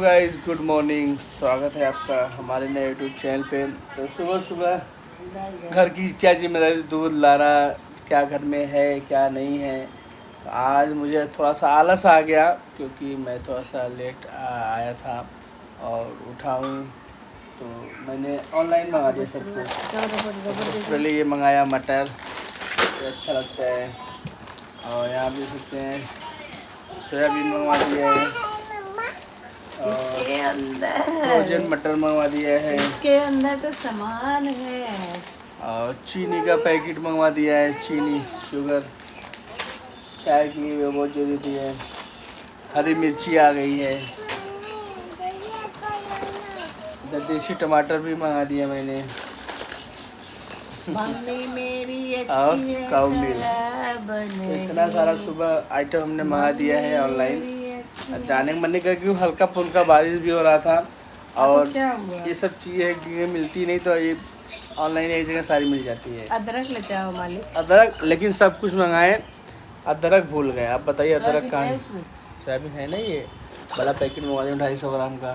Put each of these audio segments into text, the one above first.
Guys good morning, स्वागत है आपका हमारे नए यूट्यूब चैनल पे। तो सुबह सुबह घर की क्या जिम्मेदारी, दूध लाना, क्या घर में है क्या नहीं है। तो आज मुझे थोड़ा सा आलस आ गया क्योंकि मैं थोड़ा सा लेट आया था और उठा हूँ। तो मैंने ऑनलाइन मंगा दिया सब कुछ। सबसे पहले ये मंगाया मटर, ये अच्छा लगता है। और यहाँ भी सकते हैं सोयाबीन मंगवा दिया है इसके अंदर फ्रोजन मटर मंगवा दिया है। इसके अंदर तो सामान है। और चीनी का पैकेट मंगवा दिया है, चीनी शुगर चाय के लिए बहुत ज़रूरी है। हरी मिर्ची आ गई है। इधर देसी टमाटर भी मंगा दिया मैंने। मम्मी मेरी और अच्छी है, काऊ मिल्क। इतना सारा सुबह आइटम हमने मंगा दिया है ऑनलाइन। जाने का मन नहीं कर क्योंकि हल्का फुल्का बारिश भी हो रहा था और ये सब चीज़ें मिलती नहीं, तो ये ऑनलाइन एक जगह सारी मिल जाती है। अदरक लेते आओ मालिक। अदरक लेकिन सब कुछ मंगाए, अदरक भूल गए। आप बताइए अदरक कहाँ है? सोयाबीन है ना, ये बड़ा पैकेट मंगवा दिया 250 ग्राम का।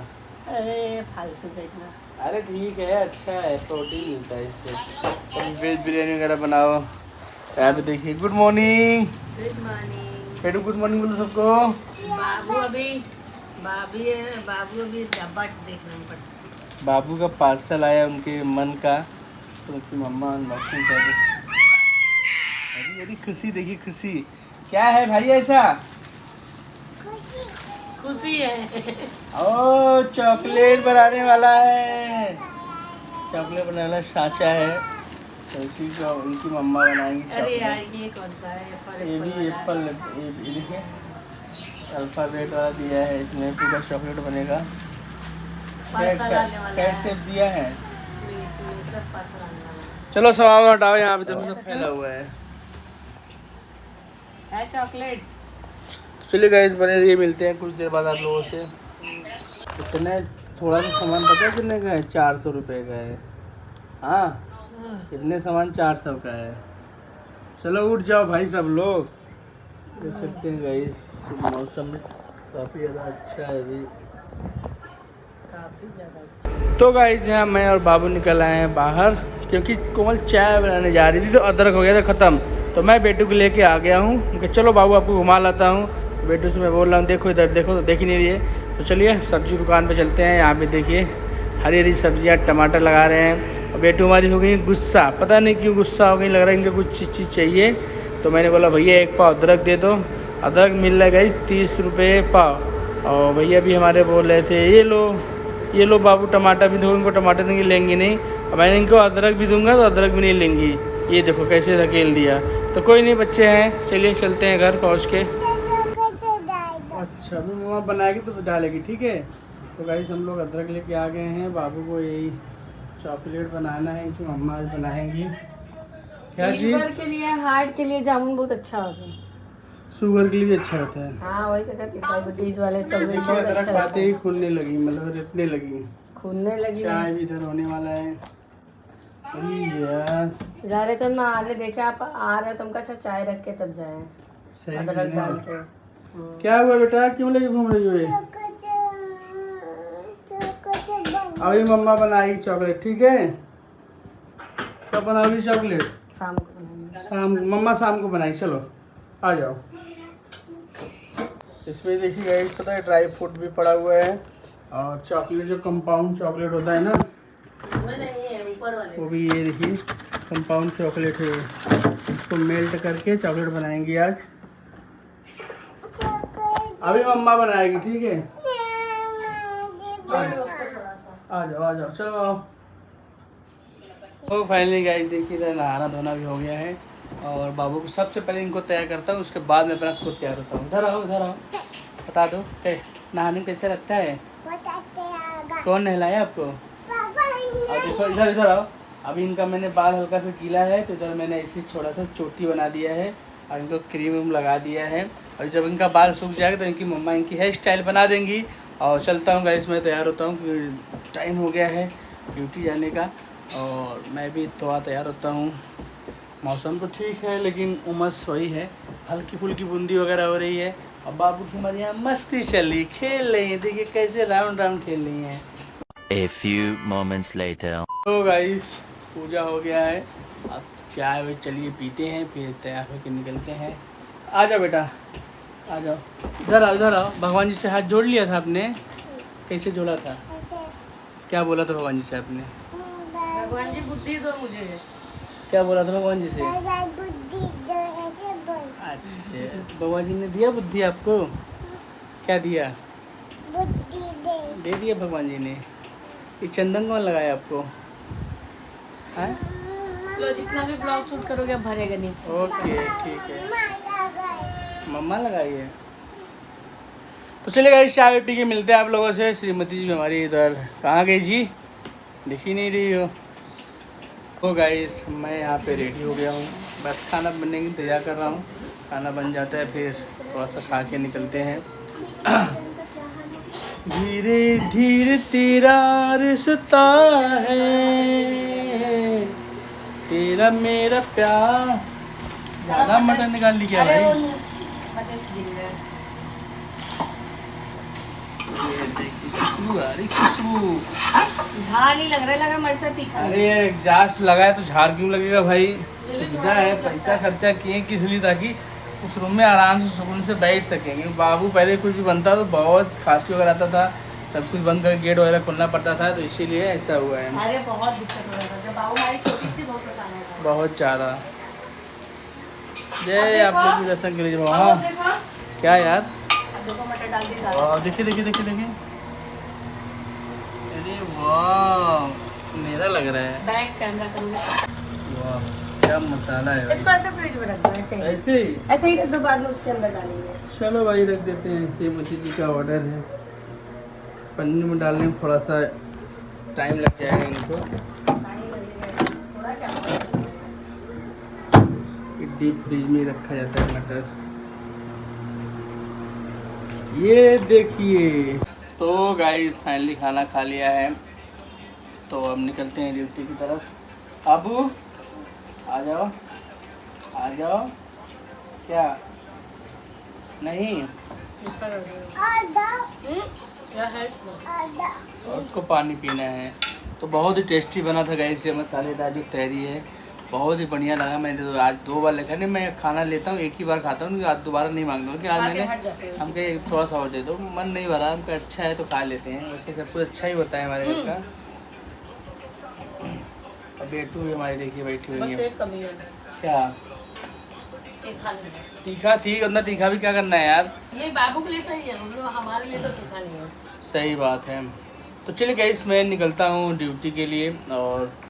अरे फालतू देखना। अरे ठीक है, अच्छा है, प्रोटीन मिलता है इससे। तो वेज बिरयानी वगैरह बनाओ। यहाँ पे देखिए गुड मॉर्निंग। Good morning. हेडू गुड मॉर्निंग बोलो सबको। बाबू अभी डब्बा देखना पड़ता। बाबू का पार्सल आया उनके मन का, तो उनकी मम्मा अनबॉक्सिंग कर रही। अरे खुशी देखिए, खुशी क्या है भाई ऐसा? खुशी है। ओ चॉकलेट बनाने वाला है, चॉकलेट बनाने वाला साचा है। तो इसी को उनकी मम्मा बनाएंगी। अरे यार ये कौन सा है? ये भी एप्पल, ये देखिए अल्फ़ाबेट वाला दिया है, इसमें पूरा चॉकलेट बनेगा। कैसे दिया है? चलो सामान हटाओ, यहाँ पे देखो सब फैला हुआ है चॉकलेट। चलिए गाइस बने रहिए, मिलते हैं कुछ देर बाद आप लोगों से। इतने थोड़ा सा सामान पता है कितने का है? 400 रुपये का है। हाँ कितने सामान 400 का है। चलो उठ जाओ भाई सब लोग। देख सकते हैं गाइस मौसम काफ़ी ज़्यादा अच्छा है अभी। काफी ज्यादा। तो गाइस यहाँ मैं और बाबू निकल आए हैं बाहर क्योंकि कोमल चाय बनाने जा रही थी, तो अदरक हो गया था ख़त्म। तो मैं बेटू को लेके आ गया हूँ कि चलो बाबू आपको घुमा लाता हूँ। बेटू से मैं बोल रहा हूँ देखो इधर देखो, तो देख ही नहीं रही है। तो चलिए सब्जी दुकान पे चलते हैं। यहाँ पे देखिए हरी हरी सब्जियाँ, टमाटर लगा रहे हैं। और बेटू हमारी हो गई गुस्सा, पता नहीं क्यों गुस्सा हो गई, लग रहा है इनको कुछ चीज़ चाहिए। तो मैंने बोला भैया 1 पाव अदरक दे दो। अदरक मिल रहा है गाइस 30 रुपये पाव। और भैया भी हमारे बोल रहे थे ये लो बाबू टमाटर भी दो। इनको टमाटर देंगे, लेंगे नहीं। और मैंने इनको अदरक भी दूंगा तो अदरक भी नहीं लेंगी। ये देखो कैसे धकेल दिया। तो कोई नहीं, बच्चे हैं, चलिए चलते हैं घर पहुंच के। अच्छा अभी मम्मा बनाएगी तो डालेगी, ठीक है। तो गाइस हम लोग अदरक लेके आ गए हैं। बाबू को यही चॉकलेट बनाना है कि मम्मा आज बनाएंगी। क्या जी? लीवर के लिए, हार्ट के लिए जामुन बहुत अच्छा होता है। शुगर के लिए भी अच्छा होता है। हाँ वही तो कहती, डायबिटीज वाले सब में देखिए बहुत अदरक अच्छा खाते ही खुलने लगी, मतलब रितने लगी। खूनने लगी। चाय भी इधर होने वाला है। अरे यार जा रहे तो ना आले देखे आप आ रहे हो, तुमका अच्छा चाय रख के तब जाए सही अदरक है। डाल के। क्या हुआ बेटा, क्यों लेके घूम रही हो ये? अभी मम्मा बनाएगी चॉकलेट, ठीक है। कब बनाओगी चॉकलेट? शाम को बनाएंगे। शाम को, मम्मा शाम को बनाएगी। चलो आ जाओ। इसमें देखिए गाइस पता है ड्राई फ्रूट भी पड़ा हुआ है और चॉकलेट जो कंपाउंड चॉकलेट होता है ना, नहीं है ऊपर वाले वो भी ये देखिए कंपाउंड चॉकलेट है। इसको मेल्ट करके चॉकलेट बनाएंगे आज। अभी मम्मा बनाएगी, ठीक है। आ जाओ चलो आओ। तो फाइनली गाइस देखिए इधर नहाना धोना भी हो गया है और बाबू को सबसे पहले इनको तैयार करता हूँ, उसके बाद मैं अपना खुद तैयार होता हूँ। इधर आओ बता दो नहाने में कैसे लगता है? कौन नहलाया आपको? और देखो इधर आओ। अभी इनका मैंने बाल हल्का सा गीला है तो इधर मैंने ऐसे थोड़ा सा चोटी बना दिया है और इनको क्रीम लगा दिया है। और जब इनका बाल सूख जाएगा तो इनकी मम्मा इनकी हेयर स्टाइल बना देंगी। और चलता हूँ गाइस, मैं तैयार होता हूँ क्योंकि टाइम हो गया है ड्यूटी जाने का। और मैं भी थोड़ा तैयार होता हूँ। मौसम तो ठीक है लेकिन उमस वही है, हल्की फुल्की बूंदी वगैरह हो रही है। अब बाबू की हमारे यहाँ मस्ती चल रही, खेल रही है, देखिए कैसे राउंड राउंड खेल रही हैं। A few moments later. तो गाइस पूजा हो गया है, अब चाय वाय चलिए पीते हैं, फिर तैयार होकर निकलते हैं। आ जाओ बेटा, आ जाओ, इधर आओ इधर आओ। भगवान जी से हाथ जोड़ लिया था आपने? कैसे जोड़ा था? क्या बोला था भगवान जी से आपने? भगवान जी बुद्धि दो मुझे। क्या बोला था भगवान जी से? बुद्धि दो ऐसे बोल। अच्छा, भगवान जी ने दिया बुद्धि आपको? क्या दिया? बुद्धि दे। दे दिया भगवान जी ने। ये चंदन कौन लगाया आपको? हैं? लो जितना भी ब्लॉग शूट करोगे अब भरेगा नहीं। ओके ठीक है, माला गए। मम्मा लगाई है। तो चलिए गाइस चाय पी के मिलते हैं आप लोगों से। श्रीमती जी हमारी इधर कहाँ गई जी, दिख ही नहीं रही हो। तो गाइस मैं यहाँ पे रेडी हो गया हूँ, बस खाना बनने की इंतजार कर रहा हूँ। खाना बन जाता है फिर थोड़ा सा खा के निकलते हैं। धीरे धीरे तेरा रिश्ता है, तेरा मेरा प्यार। ज़्यादा मटन निकाल ली क्या भाई? मजे से गिर गए। ये देखिए खुशबू आ रही, खुशबू। झाड़ नहीं लग रहा है, लगा मिर्चा तीखा है। अरे एग्जॉस्ट लगाए तो झाड़ क्यों लगेगा भाई? सुविधा है, पैसा खर्चा किए किस लिए, ताकि उस रूम में आराम से सुकून से बैठ सकेंगे। बाबू पहले कुछ भी बनता तो बहुत खांसी वगैरह आता था, सब कुछ बंद करके गेट वगैरह खोलना पड़ता था, तो इसीलिए ऐसा हुआ है। अरे बहुत दिक्कत हो रहा था जब बाबू हमारी छोटी थी, बहुत परेशान हो रहा बहुत ज़्यादा। जय देखो। आप लोग भी दर्शन करिए था। बाबा। अब देखो, क्या यार? अब देखो मटर डाल दी सारा। वाह, देखिए देखिए देखिए देखिए, अरे वाह मेरा लग रहा है। बैक कैमरा करूँगा। वाह क्या मसाला है इसको भाई। ऐसे फ्रिज में रख दो, ऐसे ही ऐसे ही ऐसे ही रख दो, बाद में उसके अंदर डालेंगे। चलो भाई रख देते हैं। श्रीमती जी का ऑर्डर है, पन्नी में डालने में थोड़ा सा टाइम लग जाएगा इनको। पानी लगेगा थोड़ा, क्या डीप फ्रीज में रखा जाता है मटर। ये देखिए, तो गाइस फाइनली खाना खा लिया है, तो अब निकलते हैं ड्यूटी की तरफ। अबू आ जाओ, आ जाओ। क्या नहीं? आधा क्या है इसमें? आधा। और उसको पानी पीना है। तो बहुत ही टेस्टी बना था गाइस, ये मसालेदार जो तहरी है, बहुत ही बढ़िया लगा। मैंने तो आज 2 बार लिखा, नहीं मैं खाना लेता हूँ, एक ही बार खाता हूँ, आज दोबारा नहीं मांगता हूँ कि आज आगे मैंने हट जाते हो। हमको थोड़ा सा और दे दो, मन नहीं भरा, हमको अच्छा है तो खा लेते हैं। वैसे सब कुछ अच्छा ही होता है हमारे घर का। अब बेटू भी हमारी देखिए बैठी हुई बस है। एक कमी है, क्या तीखा नहीं है। तीखा? ठीक, उतना तीखा भी क्या करना है यार। नहीं बाबू के लिए सही है, हम लोग हमारे लिए तो तीखा नहीं है। सही बात है। तो चलिए गाइस मैं निकलता हूँ ड्यूटी के लिए, और